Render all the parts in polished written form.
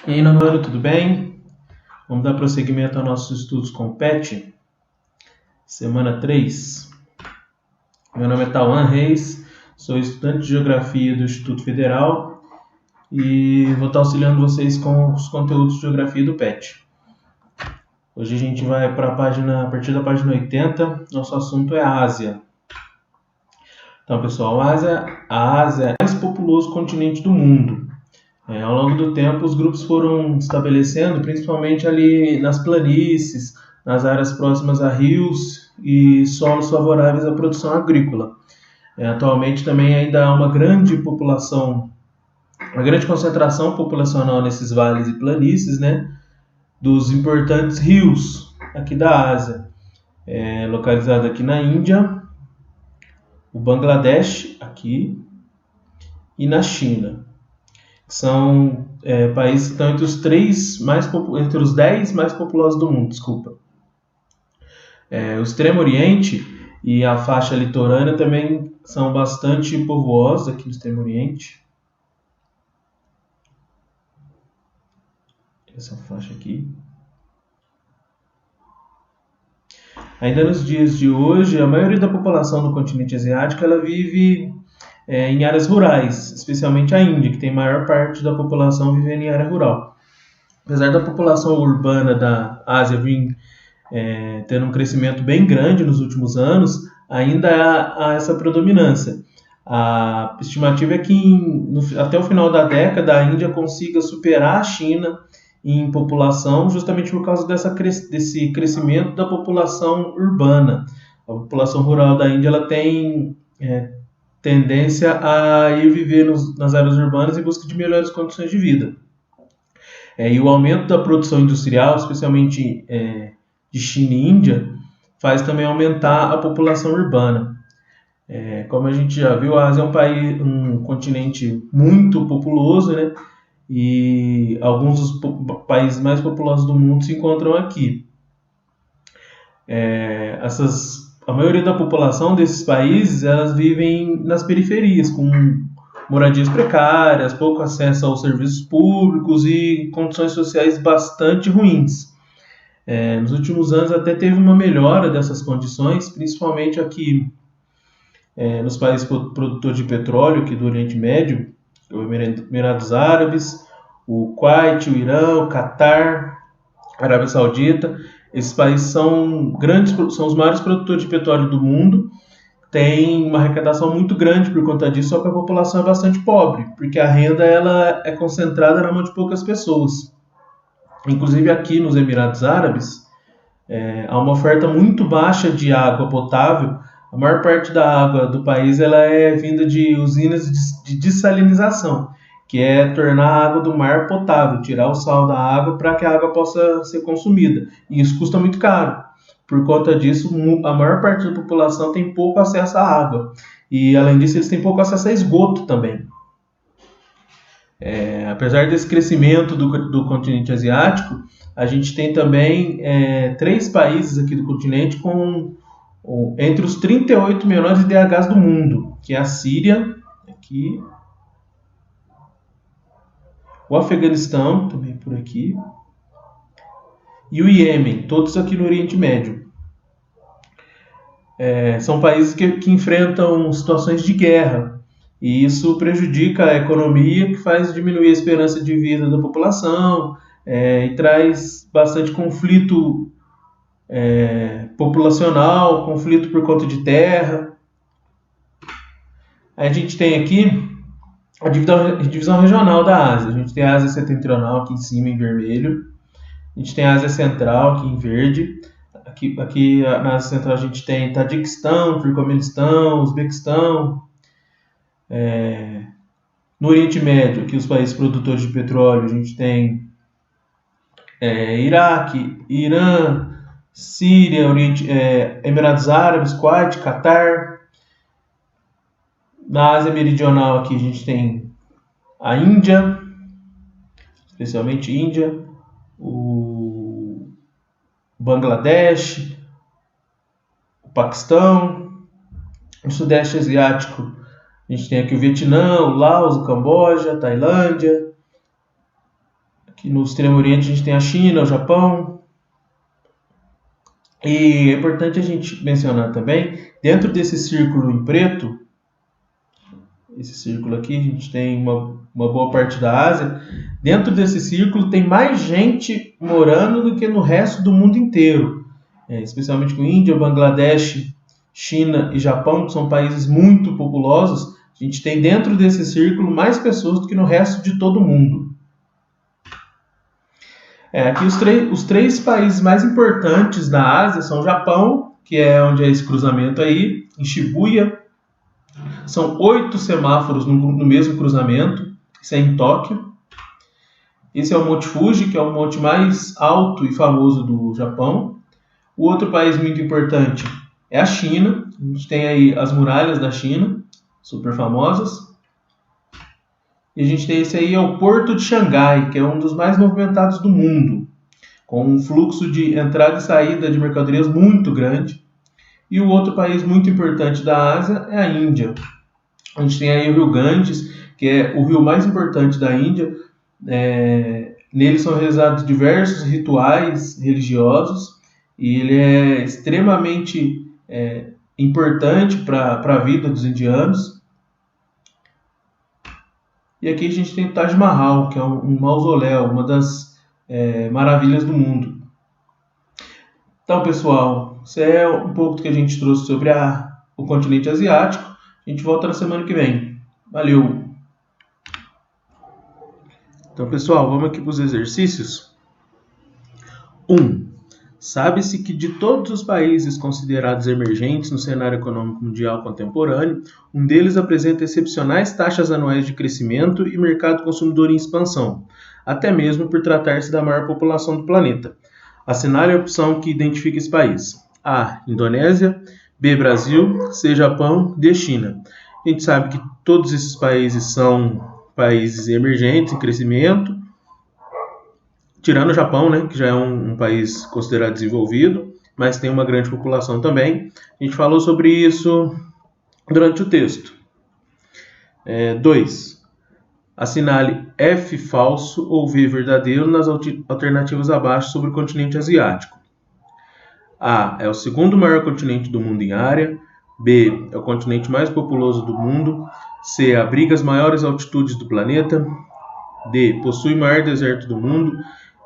E aí, Namoro, tudo bem? Vamos dar prosseguimento aos nossos estudos com o PET, semana 3. Meu nome é Tauan Reis, sou estudante de Geografia do Instituto Federal e vou estar auxiliando vocês com os conteúdos de Geografia do PET. Hoje a gente vai para a partir da página 80, nosso assunto é a Ásia. Então, pessoal, a Ásia é o mais populoso continente do mundo. Ao longo do tempo, os grupos foram estabelecendo, principalmente ali nas planícies, nas áreas próximas a rios e solos favoráveis à produção agrícola. Atualmente também ainda há uma grande concentração populacional nesses vales e planícies, né, dos importantes rios aqui da Ásia, localizado aqui na Índia, o Bangladesh aqui e na China. São países que estão entre os 10 mais populosos do mundo, desculpa. O Extremo Oriente e a faixa litorânea também são bastante povoosos aqui no Extremo Oriente. Essa faixa aqui. Ainda nos dias de hoje, a maioria da população do continente asiático ela vive em áreas rurais, especialmente a Índia, que tem a maior parte da população vivendo em área rural. Apesar da população urbana da Ásia vir tendo um crescimento bem grande nos últimos anos, ainda há essa predominância. A estimativa é que até o final da década a Índia consiga superar a China em população, justamente por causa desse crescimento da população urbana. A população rural da Índia ela tem tendência a ir viver nas áreas urbanas em busca de melhores condições de vida. E o aumento da produção industrial, especialmente de China e Índia, faz também aumentar a população urbana. Como a gente já viu, a Ásia é um continente muito populoso, né? E alguns dos países mais populosos do mundo se encontram aqui. A maioria da população desses países elas vivem nas periferias, com moradias precárias, pouco acesso aos serviços públicos e condições sociais bastante ruins. Nos últimos anos até teve uma melhora dessas condições, principalmente aqui nos países produtores de petróleo aqui do Oriente Médio, o Emirados Árabes, o Kuwait, o Irã, o Catar, a Arábia Saudita. Esses países são os maiores produtores de petróleo do mundo, têm uma arrecadação muito grande por conta disso, só que a população é bastante pobre, porque a renda ela é concentrada na mão de poucas pessoas. Inclusive aqui nos Emirados Árabes, há uma oferta muito baixa de água potável. A maior parte da água do país ela é vinda de usinas de dessalinização, que é tornar a água do mar potável, tirar o sal da água para que a água possa ser consumida. E isso custa muito caro. Por conta disso, a maior parte da população tem pouco acesso à água. E, além disso, eles têm pouco acesso a esgoto também. Apesar desse crescimento do continente asiático, a gente tem também 3 países aqui do continente entre os 38 menores IDHs do mundo, que é a Síria, aqui, o Afeganistão, também por aqui, e o Iêmen, todos aqui no Oriente Médio. São países que enfrentam situações de guerra, e isso prejudica a economia, que faz diminuir a esperança de vida da população, e traz bastante conflito populacional, conflito por conta de terra. A gente tem aqui a divisão regional da Ásia. A gente tem a Ásia Setentrional aqui em cima em vermelho, a gente tem a Ásia Central aqui em verde. Aqui na Ásia Central a gente tem Tajiquistão, Turcomenistão, Uzbequistão. No Oriente Médio, aqui os países produtores de petróleo, a gente tem Iraque, Irã, Síria, Emirados Árabes, Kuwait, Catar. Na Ásia Meridional aqui a gente tem a Índia, especialmente Índia, o Bangladesh, o Paquistão. No Sudeste Asiático a gente tem aqui o Vietnã, o Laos, o Camboja, a Tailândia. que no Extremo Oriente a gente tem a China, o Japão. E é importante a gente mencionar também, dentro desse círculo em preto, esse círculo aqui, a gente tem uma boa parte da Ásia. Dentro desse círculo tem mais gente morando do que no resto do mundo inteiro, especialmente com Índia, Bangladesh, China e Japão, que são países muito populosos. A gente tem dentro desse círculo mais pessoas do que no resto de todo o mundo. Aqui os três países mais importantes da Ásia são o Japão, que é onde é esse cruzamento aí, em Shibuya. São 8 semáforos no mesmo cruzamento, isso é em Tóquio. Esse é o Monte Fuji, que é o monte mais alto e famoso do Japão. O outro país muito importante é a China. A gente tem aí as muralhas da China, super famosas. E a gente tem esse aí, é o Porto de Xangai, que é um dos mais movimentados do mundo, com um fluxo de entrada e saída de mercadorias muito grande. E o outro país muito importante da Ásia é a Índia. A gente tem aí o Rio Ganges, que é o rio mais importante da Índia. Nele são realizados diversos rituais religiosos e ele é extremamente importante para a vida dos indianos. E aqui a gente tem o Taj Mahal, que é um mausoléu, uma das maravilhas do mundo. Então, pessoal, isso é um pouco do que a gente trouxe sobre o continente asiático. A gente volta na semana que vem. Valeu! Então, pessoal, vamos aqui para os exercícios. 1. Sabe-se que de todos os países considerados emergentes no cenário econômico mundial contemporâneo, um deles apresenta excepcionais taxas anuais de crescimento e mercado consumidor em expansão, até mesmo por tratar-se da maior população do planeta. Assinale a opção que identifica esse país. A. Indonésia. B. Brasil. C. Japão. D. China. A gente sabe que todos esses países são países emergentes em crescimento, tirando o Japão, né, que já é um país considerado desenvolvido, mas tem uma grande população também. A gente falou sobre isso durante o texto. 2. Assinale F falso ou V verdadeiro nas alternativas abaixo sobre o continente asiático. A. É o segundo maior continente do mundo em área. B. É o continente mais populoso do mundo. C. Abriga as maiores altitudes do planeta. D. Possui o maior deserto do mundo.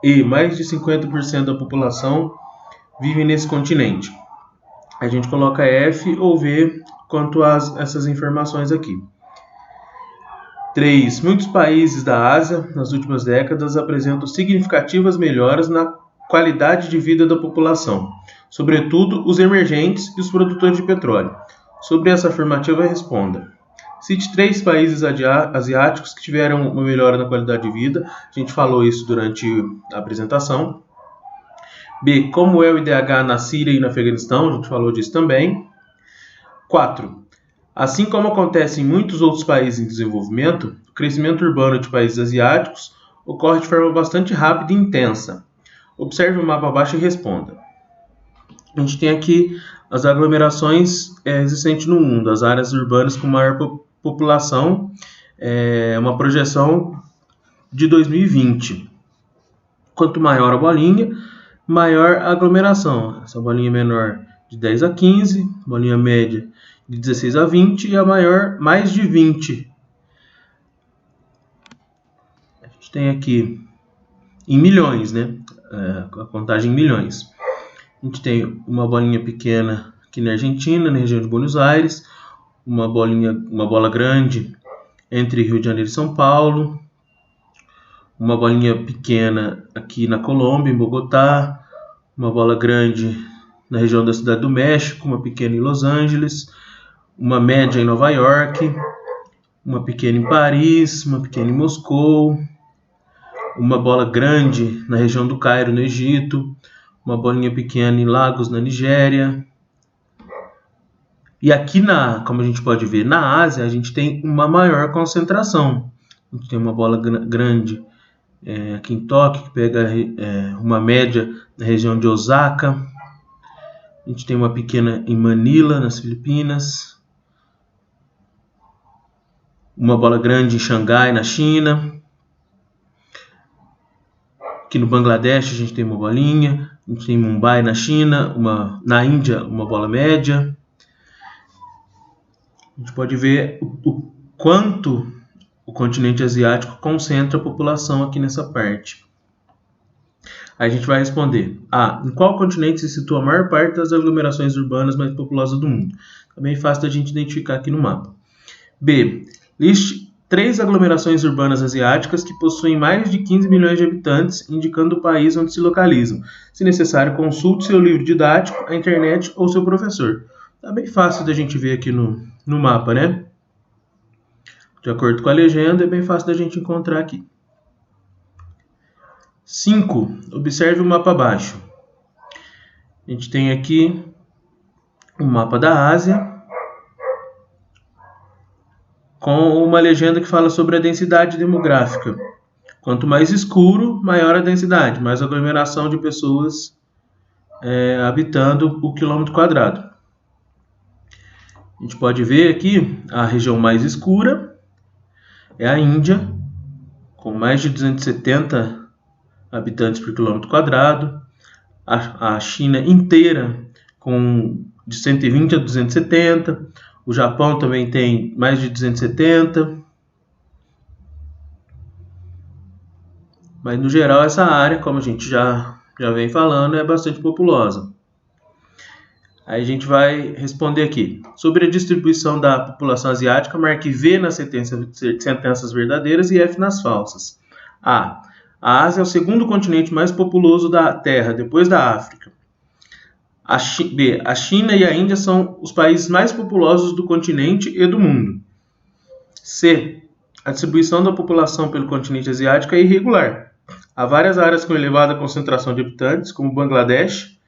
E. Mais de 50% da população vive nesse continente. A gente coloca F ou V quanto a essas informações aqui. 3. Muitos países da Ásia, nas últimas décadas, apresentam significativas melhoras na qualidade de vida da população, sobretudo os emergentes e os produtores de petróleo. Sobre essa afirmativa, responda. Cite 3 países asiáticos que tiveram uma melhora na qualidade de vida. A gente falou isso durante a apresentação. B. Como é o IDH na Síria e no Afeganistão. A gente falou disso também. 4. Assim como acontece em muitos outros países em desenvolvimento, o crescimento urbano de países asiáticos ocorre de forma bastante rápida e intensa. Observe o mapa abaixo e responda. A gente tem aqui as aglomerações existentes no mundo, as áreas urbanas com maior população, uma projeção de 2020. Quanto maior a bolinha, maior a aglomeração. Essa bolinha menor de 10 a 15, bolinha média de 16 a 20 e a maior mais de 20. A gente tem aqui em milhões, né? A contagem em milhões. A gente tem uma bolinha pequena aqui na Argentina, na região de Buenos Aires, uma bola grande entre Rio de Janeiro e São Paulo, uma bolinha pequena aqui na Colômbia, em Bogotá, uma bola grande na região da Cidade do México, uma pequena em Los Angeles, uma média em Nova York, uma pequena em Paris, uma pequena em Moscou, uma bola grande na região do Cairo, no Egito, uma bolinha pequena em Lagos, na Nigéria. E aqui, como a gente pode ver, na Ásia, a gente tem uma maior concentração. A gente tem uma bola grande aqui em Tóquio, que pega uma média na região de Osaka. A gente tem uma pequena em Manila, nas Filipinas. Uma bola grande em Xangai, na China. Aqui no Bangladesh a gente tem uma bolinha, a gente tem Mumbai na China, na Índia uma bola média. A gente pode ver o quanto o continente asiático concentra a população aqui nessa parte. Aí a gente vai responder: A. Em qual continente se situa a maior parte das aglomerações urbanas mais populosas do mundo? Também fácil da gente identificar aqui no mapa. B. Liste 3 aglomerações urbanas asiáticas que possuem mais de 15 milhões de habitantes, indicando o país onde se localizam. Se necessário, consulte seu livro didático, a internet ou seu professor. Tá bem fácil da gente ver aqui no mapa, né? De acordo com a legenda, é bem fácil da gente encontrar aqui. 5. Observe o mapa abaixo. A gente tem aqui o mapa da Ásia, com uma legenda que fala sobre a densidade demográfica. Quanto mais escuro, maior a densidade, mais aglomeração de pessoas habitando o quilômetro quadrado. A gente pode ver aqui a região mais escura é a Índia, com mais de 270 habitantes por quilômetro quadrado. A China inteira com de 120 a 270. O Japão também tem mais de 270. Mas no geral essa área, como a gente já vem falando, é bastante populosa. Aí a gente vai responder aqui. Sobre a distribuição da população asiática, marque V nas sentenças verdadeiras e F nas falsas. A. A Ásia é o segundo continente mais populoso da Terra, depois da África. B. A China e a Índia são os países mais populosos do continente e do mundo. C. A distribuição da população pelo continente asiático é irregular. Há várias áreas com elevada concentração de habitantes, como Bangladesh,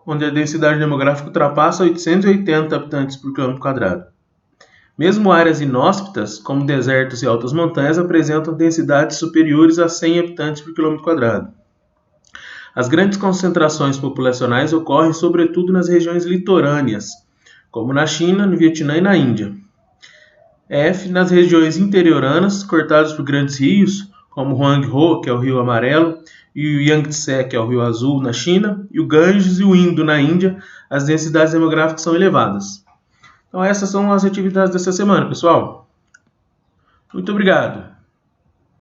onde a densidade demográfica ultrapassa 880 habitantes por quilômetro quadrado. Mesmo áreas inóspitas, como desertos e altas montanhas, apresentam densidades superiores a 100 habitantes por quilômetro quadrado. As grandes concentrações populacionais ocorrem sobretudo nas regiões litorâneas, como na China, no Vietnã e na Índia. F. Nas regiões interioranas, cortadas por grandes rios, como o Huanghe, que é o rio amarelo, e o Yangtze, que é o rio azul na China, e o Ganges e o Indo na Índia, as densidades demográficas são elevadas. Então essas são as atividades dessa semana, pessoal. Muito obrigado.